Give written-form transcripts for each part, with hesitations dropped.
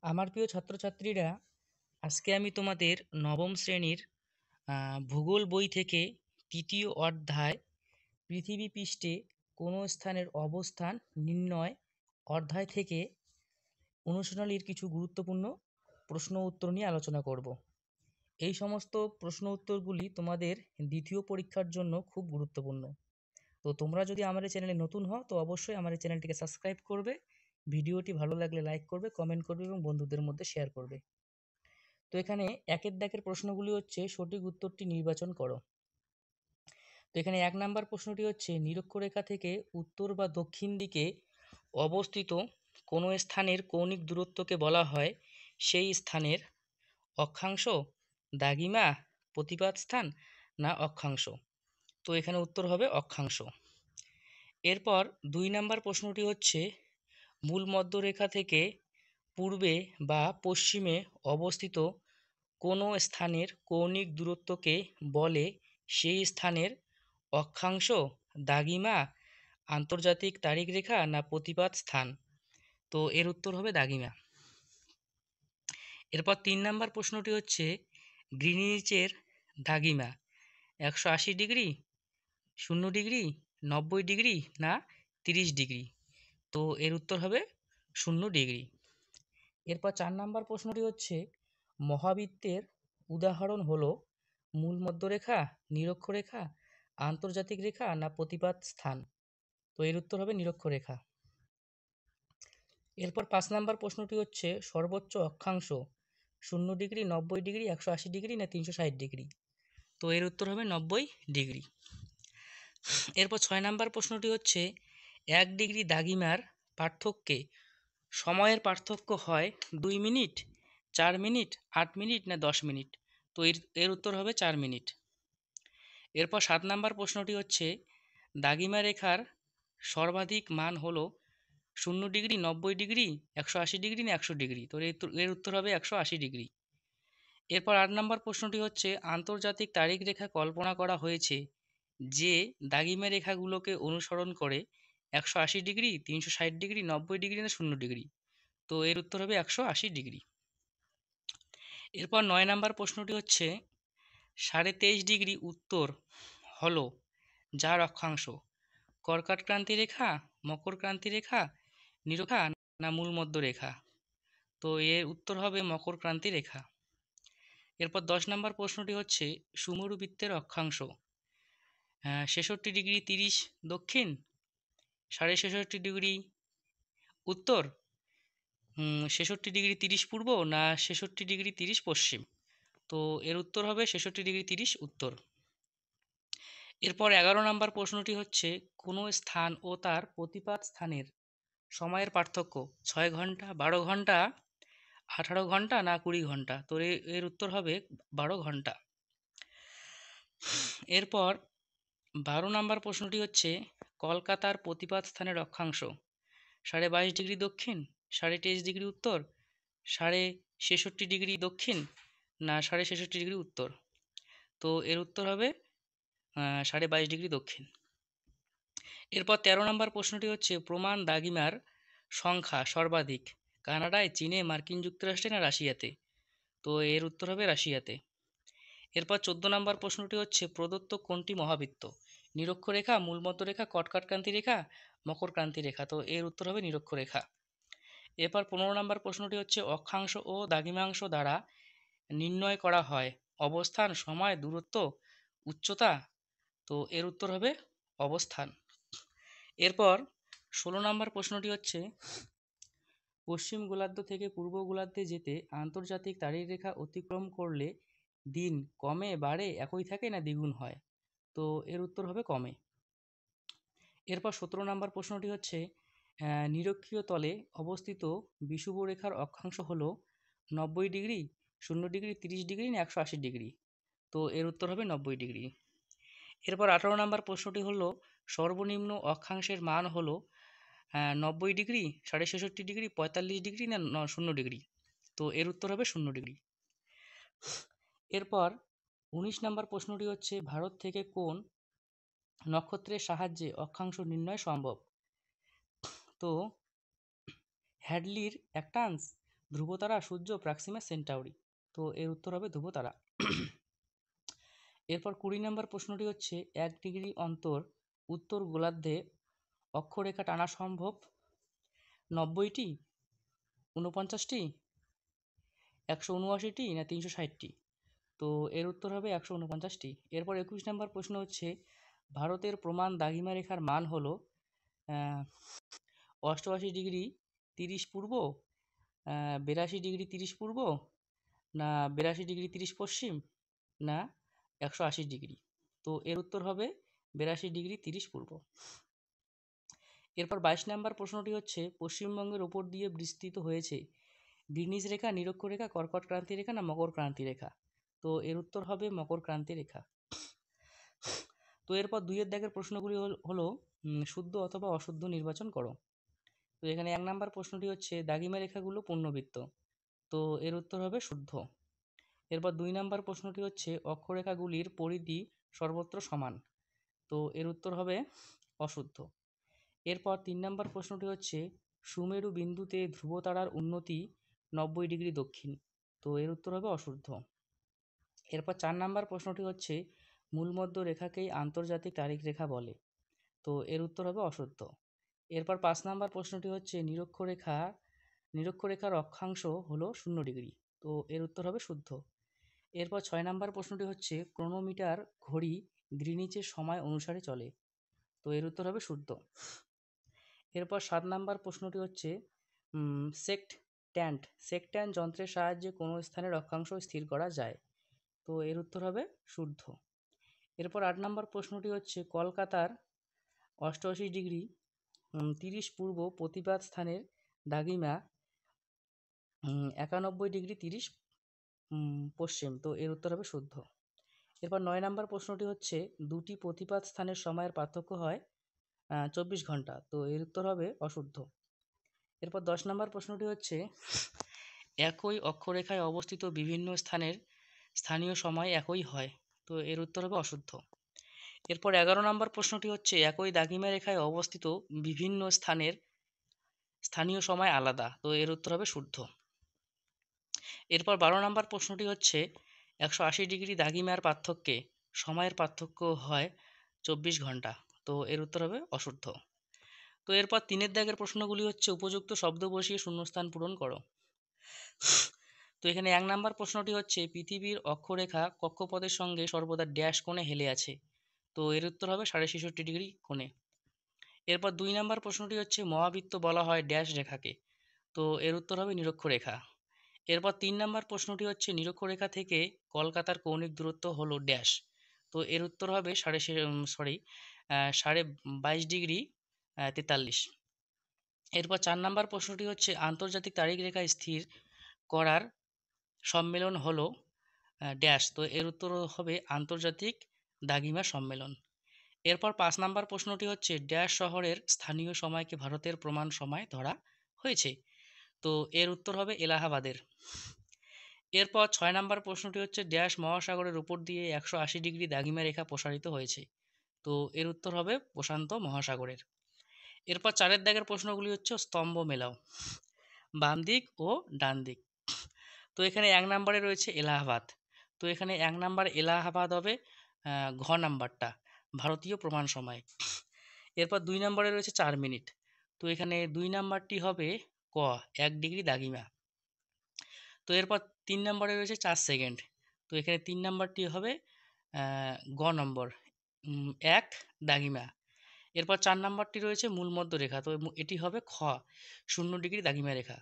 আমার প্রিয় ছাত্রছাত্রীরা, আজকে আমি তোমাদের নবম শ্রেণীর ভূগোল বই থেকে তৃতীয় অধ্যায় পৃথিবী পৃষ্ঠে কোনো স্থানের অবস্থান নির্ণয় অধ্যায় থেকে অনুশীলনীর কিছু গুরুত্বপূর্ণ প্রশ্ন উত্তর নিয়ে আলোচনা করব। এই সমস্ত প্রশ্ন উত্তরগুলি তোমাদের দ্বিতীয় পরীক্ষার জন্য খুব গুরুত্বপূর্ণ। তো তোমরা যদি আমার এই চ্যানেলে নতুন হও তো অবশ্যই আমার এই চ্যানেলটিকে সাবস্ক্রাইব করবে, ভিডিওটি ভালো লাগলে লাইক করবে, কমেন্ট করবে এবং বন্ধুদের মধ্যে শেয়ার করবে। তো এখানে একের দাগের প্রশ্নগুলি হচ্ছে সঠিক উত্তরটি নির্বাচন করো। তো এখানে ১ নাম্বার প্রশ্নটি হচ্ছে নিরক্ষরেখা থেকে উত্তর বা দক্ষিণ দিকে অবস্থিত কোনো স্থানের কৌণিক দূরত্বকে বলা হয় সেই স্থানের অক্ষাংশ, দ্রাঘিমা, প্রতিপাত স্থান না অক্ষাংশ। তো এখানে উত্তর হবে অক্ষাংশ। এরপর ২ নাম্বার প্রশ্নটি হচ্ছে মূল মধ্যরেখা থেকে পূর্বে বা পশ্চিমে অবস্থিত কোনো স্থানের কৌণিক দূরত্বকে বলে সেই স্থানের অক্ষাংশ, দ্রাঘিমা, আন্তর্জাতিক তারিখ রেখা না প্রতিপাত স্থান। তো এর উত্তর হবে দ্রাঘিমা। এরপর ৩ নাম্বার প্রশ্নটি হচ্ছে গ্রিনিচের দ্রাঘিমা ১৮০ ডিগ্রি, ০ ডিগ্রি, ৯০ ডিগ্রি না ৩০ ডিগ্রি। তো এর উত্তর হবে ০ ডিগ্রি। এরপর ৪ নাম্বার প্রশ্নটি হচ্ছে মহাবৃত্তের উদাহরণ হলো মূল মধ্যরেখা, নিরক্ষরেখা, আন্তর্জাতিক রেখা না প্রতিপাত স্থান। তো এর উত্তর হবে নিরক্ষরেখা। এরপর ৫ নাম্বার প্রশ্নটি হচ্ছে সর্বোচ্চ অক্ষাংশ ০ ডিগ্রি, ৯০ ডিগ্রি, ১৮০ ডিগ্রি না ৩৬০ ডিগ্রি। তো এর উত্তর হবে ৯০ ডিগ্রি। এরপর ৬ নাম্বার প্রশ্নটি হচ্ছে ১ ডিগ্রি দ্রাঘিমার পার্থক্যে সময়ের পার্থক্য হয় ২ মিনিট, ৪ মিনিট, ৮ মিনিট না ১০ মিনিট। তো এর উত্তর হবে ৪ মিনিট। এরপর ৭ নাম্বার প্রশ্নটি হচ্ছে দ্রাঘিমা রেখার সর্বাধিক মান হলো ০ ডিগ্রি, ৯০ ডিগ্রি, ১৮০ ডিগ্রি না ১০০ ডিগ্রি। তো এর উত্তর হবে ১৮০ ডিগ্রি। এরপর ৮ নাম্বার প্রশ্নটি হচ্ছে আন্তর্জাতিক তারিখ রেখা কল্পনা করা হয়েছে যে দ্রাঘিমা রেখাগুলোকে অনুসরণ করে ১৮০ ডিগ্রি, ৩৬০ ডিগ্রি, ৯০ ডিগ্রি না ০ ডিগ্রি। তো এর উত্তর হবে ১৮০ ডিগ্রি। এরপর ৯ নাম্বার প্রশ্নটি হচ্ছে ২৩.৫ ডিগ্রি উত্তর হলো যার অক্ষাংশ কর্কট ক্রান্তি রেখা, মকর ক্রান্তি রেখা, নিরক্ষা না মূল মধ্য রেখা। তো এর উত্তর হবে মকর ক্রান্তি রেখা। এরপর ১০ নম্বর প্রশ্নটি হচ্ছে সুমেরু বৃত্তের অক্ষাংশ ৬৬ ডিগ্রি ৩০ দক্ষিণ, ৬৬ ডিগ্রি উত্তর, ৬৬ ডিগ্রি ৩০ পূর্ব না ৬৬ ডিগ্রি ৩০ পশ্চিম। তো এর উত্তর হবে ৬৬ ডিগ্রি ৩০ উত্তর। এরপর ১১ নম্বর প্রশ্নটি হচ্ছে কোনো স্থান ও তার প্রতিপাত স্থানের সময়ের পার্থক্য ৬ ঘন্টা, ১২ ঘন্টা, ১৮ ঘন্টা না ২০ ঘন্টা। তো এর উত্তর হবে ১২ ঘন্টা। এরপর ১২ নম্বর প্রশ্নটি হচ্ছে কলকাতার প্রতিপাত স্থানের অক্ষাংশ ২২.৫ ডিগ্রি দক্ষিণ, ২৩.৫ ডিগ্রি উত্তর, ৬৬ ডিগ্রি দক্ষিণ না ৬৬ ডিগ্রি উত্তর। তো এর উত্তর হবে ২২.৫ ডিগ্রি দক্ষিণ। এরপর ১৩ নম্বর প্রশ্নটি হচ্ছে প্রমাণ দ্রাঘিমার সংখ্যা সর্বাধিক কানাডায়, চীনে, মার্কিন যুক্তরাষ্ট্রে না রাশিয়াতে। তো এর উত্তর হবে রাশিয়াতে। এরপর ১৪ নম্বর প্রশ্নটি হচ্ছে প্রদত্ত কোনটি মহাবৃত্ত নিরক্ষরেখা, মূলমধ্যরেখা, কর্কটক্রান্তি রেখা, মকর ক্রান্তি রেখা। তো এর উত্তর হবে নিরক্ষরেখা। এরপর ১৫ নম্বর প্রশ্নটি হচ্ছে অক্ষাংশ ও দ্রাঘিমাংশ দ্বারা নির্ণয় করা হয় অবস্থান, সময়, দূরত্ব, উচ্চতা। তো এর উত্তর হবে অবস্থান। এরপর ১৬ নম্বর প্রশ্নটি হচ্ছে পশ্চিম গোলার্ধ থেকে পূর্ব গোলার্ধে যেতে আন্তর্জাতিক তারিখ রেখা অতিক্রম করলে দিন কমে, বাড়ে, একই থাকে না দ্বিগুণ হয়। তো এর উত্তর হবে কমে। এরপর ১৭ নম্বর প্রশ্নটি হচ্ছে নিরক্ষীয় তলে অবস্থিত বিষুবরেখার অক্ষাংশ হলো ৯০ ডিগ্রি, ০ ডিগ্রি, ৩০ ডিগ্রি না ১৮০ ডিগ্রি। তো এর উত্তর হবে ৯০ ডিগ্রি। এরপর ১৮ নম্বর প্রশ্নটি হলো সর্বনিম্ন অক্ষাংশের মান হলো ৯০ ডিগ্রি, ৬৬ ডিগ্রি, ৪৫ ডিগ্রি না ০ ডিগ্রি। তো এর উত্তর হবে ০ ডিগ্রি। এরপর ১৯ নম্বর প্রশ্নটি হচ্ছে ভারত থেকে কোন নক্ষত্রের সাহায্যে অক্ষাংশ নির্ণয় সম্ভব। তো হ্যাডলির অ্যাক্টান্স, ধ্রুবতারা, সূর্য, প্রক্সিমা সেন্টাউরি। তো এর উত্তর হবে ধ্রুবতারা। এরপর 20 নম্বর প্রশ্নটি হচ্ছে 1 ডিগ্রি অন্তর উত্তর গোলার্ধে অক্ষরেখা টানা সম্ভব 90টি, 49টি, 179টি না 360টি? তো এর উত্তর হবে 149টি। এরপর 21 নম্বর প্রশ্ন হচ্ছে ভারতের প্রমাণ দ্রাঘিমা রেখার মান হলো 88 ডিগ্রি 30 পূর্ব, 82 ডিগ্রি 30 পূর্ব, না 82 ডিগ্রি 30 পশ্চিম, না 180 ডিগ্রি? তো এর উত্তর হবে 82 ডিগ্রি 30 পূর্ব। এরপর 22 নম্বর প্রশ্নটি হচ্ছে পশ্চিমবঙ্গের ওপর দিয়ে বিস্তৃত হয়েছে গ্রিনিচ রেখা, নিরক্ষরেখা, কর্কট ক্রান্তি রেখা না মকর ক্রান্তি রেখা? তো এর উত্তর হবে মকর ক্রান্তি রেখা। তো এরপর 2 দাগের প্রশ্নগুলি হলো শুদ্ধ অথবা অশুদ্ধ নির্বাচন করো। তো এখানে 1 নম্বর প্রশ্নটি হচ্ছে দ্রাঘিমা রেখাগুলো পূর্ণবৃত্ত। তো এর উত্তর হবে শুদ্ধ। এরপর 2 নম্বর প্রশ্নটি হচ্ছে অক্ষরেখাগুলির পরিধি সর্বত্র সমান। তো এর উত্তর হবে অশুদ্ধ। এরপর 3 নম্বর প্রশ্নটি হচ্ছে সুমেরু বিন্দুতে ধ্রুবতারার উন্নতি 90 ডিগ্রি দক্ষিণ। তো এর উত্তর হবে অশুদ্ধ। এরপর 4 নম্বর প্রশ্নটি হচ্ছে মূলমধ্য রেখাকেই আন্তর্জাতিক তারিখ রেখা বলে। তো এর উত্তর হবে অশুদ্ধ। এরপর 5 নম্বর প্রশ্নটি হচ্ছে নিরক্ষরেখার অক্ষাংশ হলো 0 ডিগ্রি। তো এর উত্তর হবে শুদ্ধ। এরপর 6 নম্বর প্রশ্নটি হচ্ছে ক্রোনোমিটার ঘড়ি গ্রিনিচের সময় অনুসারে চলে। তো এর উত্তর হবে শুদ্ধ। এরপর 7 নম্বর প্রশ্নটি হচ্ছে সেকট্যান্ট যন্ত্রের সাহায্যে কোনো স্থানের অক্ষাংশ স্থির করা যায়। তো এর উত্তর হবে শুদ্ধ। এরপর 8 নম্বর প্রশ্নটি হচ্ছে কলকাতার 88 ডিগ্রি 30 পূর্ব প্রতিপাদ স্থানের দ্রাঘিমা 91 ডিগ্রি 30 পশ্চিম। তো এর উত্তর হবে শুদ্ধ। এরপর 9 নম্বর প্রশ্নটি হচ্ছে দুটি প্রতিপাদ স্থানের সময়ের পার্থক্য হয় 24 ঘন্টা। তো এর উত্তর হবে অশুদ্ধ। এরপর 10 নম্বর প্রশ্নটি হচ্ছে একই অক্ষরেখায় অবস্থিত বিভিন্ন স্থানের স্থানীয় সময় একই হয়। তো এর উত্তর হবে অশুদ্ধ। এরপর 11 নম্বর প্রশ্নটি হচ্ছে একই দ্রাঘিমা রেখায় অবস্থিত বিভিন্ন স্থানের স্থানীয় সময় আলাদা। তো এর উত্তর হবে শুদ্ধ। এরপর 12 নম্বর প্রশ্নটি হচ্ছে 180 ডিগ্রি দ্রাঘিমার পার্থক্যে সময়ের পার্থক্য হয় 24 ঘন্টা। তো এর উত্তর হবে অশুদ্ধ। তো এরপর 3 দাগের প্রশ্নগুলি হচ্ছে উপযুক্ত শব্দ বসিয়ে শূন্যস্থান পূরণ করো। তো এখানে 1 নম্বর প্রশ্নটি হচ্ছে পৃথিবীর অক্ষরেখা কক্ষপথের সঙ্গে সর্বদা ড্যাশ কোণে হেলে আছে। তো এর উত্তর হবে 66.5 ডিগ্রি কোণে। এরপর 2 নম্বর প্রশ্নটি হচ্ছে মহাবৃত্ত বলা হয় ড্যাশ রেখাকে। তো এর উত্তর হবে নিরক্ষরেখা। এরপর 3 নম্বর প্রশ্নটি হচ্ছে নিরক্ষরেখা থেকে কলকাতার কৌণিক দূরত্ব হলো ড্যাশ। তো এর উত্তর হবে 22.43 ডিগ্রি 43। এরপর 4 নম্বর প্রশ্নটি হচ্ছে আন্তর্জাতিক তারিখ রেখা স্থির করার সম্মেলন হলো ড্যাশ। তো এর উত্তর হবে আন্তর্জাতিক দ্রাঘিমা সম্মেলন। এরপর 5 নম্বর প্রশ্নটি হচ্ছে ড্যাশ শহরের স্থানীয় সময়কে ভারতের প্রমাণ সময় ধরা হয়েছে। তো এর উত্তর হবে এলাহাবাদের। এরপর 6 নম্বর প্রশ্নটি হচ্ছে ড্যাশ মহাসাগরের উপর দিয়ে 180 ডিগ্রি দ্রাঘিমা রেখা প্রসারিত হয়েছে। তো এর উত্তর হবে প্রশান্ত মহাসাগরের। এরপর 4 দাগের প্রশ্নগুলি হচ্ছে স্তম্ভ মেলাও বাম দিক ও ডান দিক। তো এখানে 1 নম্বরে রয়েছে এলাহাবাদ। তো এখানে 1 নম্বর এলাহাবাদ হবে ঘ নাম্বারটা ভারতীয় প্রমাণ সময়। এরপর 2 নম্বরে রয়েছে 4 মিনিট। তো এখানে 2 নাম্বারটি হবে ক 1 ডিগ্রি দ্রাঘিমা। তো এরপর 3 নম্বরে রয়েছে 4 সেকেন্ড। তো এখানে 3 নাম্বারটি হবে গ নম্বর 1 দ্রাঘিমা। এরপর 4 নাম্বারটি রয়েছে মূলমধ্য রেখা। তো এটি হবে খ 0 ডিগ্রি দ্রাঘিমা রেখা।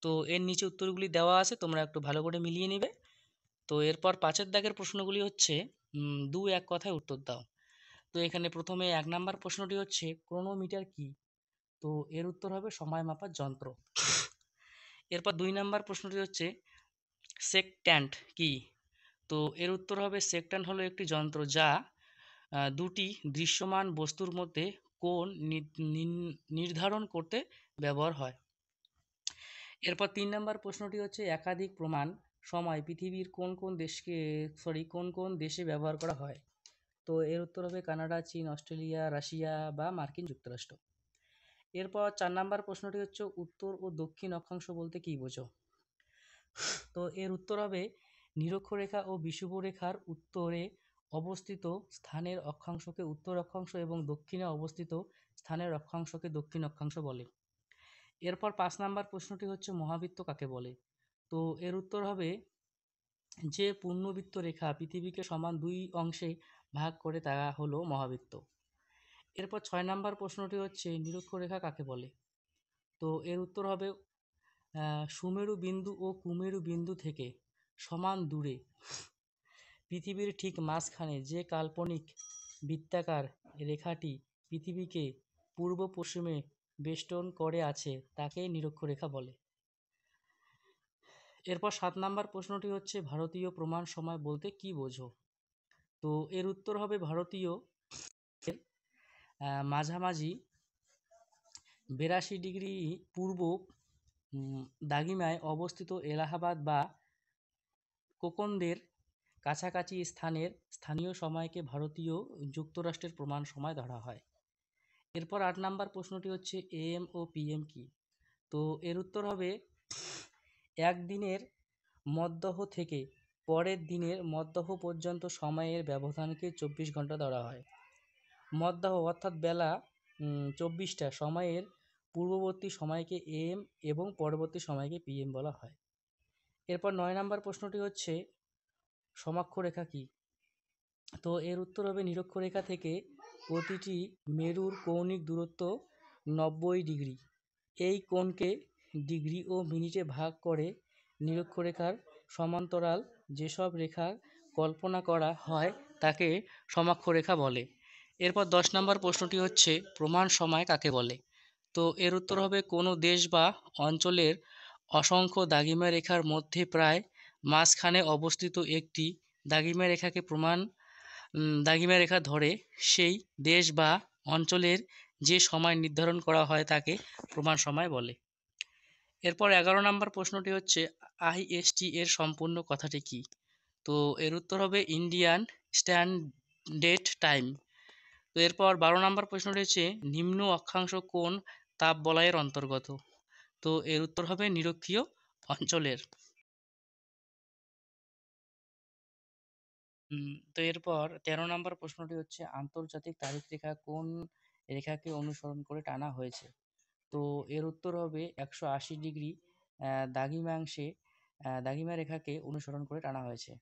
তো এর নিচে উত্তরগুলি দেওয়া আছে, তোমরা একটু ভালো করে মিলিয়ে নিবে। তো এরপর 5 দাগের প্রশ্নগুলি হচ্ছে 2-1 কথায় উত্তর দাও। তো এখানে প্রথমে 1 নাম্বার প্রশ্নটি হচ্ছে ক্রোনোমিটার কি? তো এর উত্তর হবে সময় মাপার যন্ত্র। এরপর 2 নাম্বার প্রশ্নটি হচ্ছে সেকট্যান্ট কি? তো এর উত্তর হবে সেকট্যান্ট হলো একটি যন্ত্র যা দুটি দৃশ্যমান বস্তুর মধ্যে কোণ নির্ধারণ করতে ব্যবহার হয়। এরপর 3 নম্বর প্রশ্নটি হচ্ছে একাধিক প্রমাণ সময় পৃথিবীর কোন কোন দেশে ব্যবহার করা হয়? তো এর উত্তর হবে কানাডা, চীন, অস্ট্রেলিয়া, রাশিয়া বা মার্কিন যুক্তরাষ্ট্র। এরপর 4 নাম্বার প্রশ্নটি হচ্ছে উত্তর ও দক্ষিণ অক্ষাংশ বলতে কী বোঝো? তো এর উত্তর হবে নিরক্ষরেখা ও বিষুবরেখার উত্তরে অবস্থিত স্থানের অক্ষাংশকে উত্তর অক্ষাংশ এবং দক্ষিণে অবস্থিত স্থানের অক্ষাংশকে দক্ষিণ অক্ষাংশ বলে। এরপর 5 নাম্বার প্রশ্নটি হচ্ছে মহাবৃত্ত কাকে বলে? তো এর উত্তর হবে যে পূর্ণবৃত্ত রেখা পৃথিবীকে সমান 2 অংশে ভাগ করে তা হলো মহাবৃত্ত। এরপর 6 নাম্বার প্রশ্নটি হচ্ছে নিরক্ষরেখা কাকে বলে? তো এর উত্তর হবে সুমেরু বিন্দু ও কুমেরু বিন্দু থেকে সমান দূরে পৃথিবীর ঠিক মাঝখানে যে কাল্পনিক বৃত্তাকার রেখাটি পৃথিবীকে পূর্ব পশ্চিমে বেষ্টন করে আছে তাকে নিরক্ষরেখা বলে। এরপর 7 নাম্বার প্রশ্নটি হচ্ছে ভারতীয় প্রমাণ সময় বলতে কী বোঝো? তো এর উত্তর হবে ভারতীয় মাঝামাঝি 82 ডিগ্রি পূর্ব দ্রাঘিমায় অবস্থিত এলাহাবাদ বা কোকনদের কাছাকাছি স্থানীয় সময়কে ভারতীয় যুক্তরাষ্ট্রের প্রমাণ সময় ধরা হয়। এরপর 8 নাম্বার প্রশ্নটি হচ্ছে এএম ও পিএম কি? তো এর উত্তর হবে একদিনের মধ্যাহ্ন থেকে পরের দিনের মধ্যাহ্ন পর্যন্ত সময়ের ব্যবধানকে 24 ঘন্টা ধরা হয়। মধ্যাহ্ন অর্থাৎ বেলা 24টা সময়ের পূর্ববর্তী সময়কে এএম এবং পরবর্তী সময়কে পিএম বলা হয়। এরপর 9 নাম্বার প্রশ্নটি হচ্ছে সমাক্ষরেখা কী? তো এর উত্তর হবে নিরক্ষরেখা থেকে প্রতিটি মেরুর কৌণিক দূরত্ব 90 ডিগ্রি। এই কোণকে ডিগ্রি ও মিনিটে ভাগ করে নিরক্ষরেখার সমান্তরাল যেসব রেখা কল্পনা করা হয় তাকে সমাক্ষরেখা বলে। এরপর 10 নম্বর প্রশ্নটি হচ্ছে প্রমাণ সময় কাকে বলে? তো এর উত্তর হবে কোনো দেশ বা অঞ্চলের অসংখ্য দ্রাঘিমা রেখার মধ্যে প্রায় মাঝখানে অবস্থিত একটি দ্রাঘিমা রেখাকে দ্রাঘিমা রেখা ধরে সেই দেশ বা অঞ্চলের যে সময় নির্ধারণ করা হয় তাকে প্রমাণ সময় বলে। এরপর 11 নম্বর প্রশ্নটি হচ্ছে আইএসটি এর সম্পূর্ণ কথাটি কী? তো এর উত্তর হবে ইন্ডিয়ান স্ট্যান্ডার্ড টাইম। তো এরপর 12 নম্বর প্রশ্নটি হচ্ছে নিম্ন অক্ষাংশ কোন তাপ বলয়ের অন্তর্গত? তো এর উত্তর হবে নিরক্ষীয় অঞ্চলের। তো এরপর 13 নম্বর প্রশ্নটি হচ্ছে আন্তর্জাতিক তারিখ রেখা কোন রেখাকে অনুসরণ করে টানা হয়েছে? তো এর উত্তর হবে 180 ডিগ্রি দ্রাঘিমাংশে দ্রাঘিমা রেখাকে অনুসরণ করে টানা হয়েছে।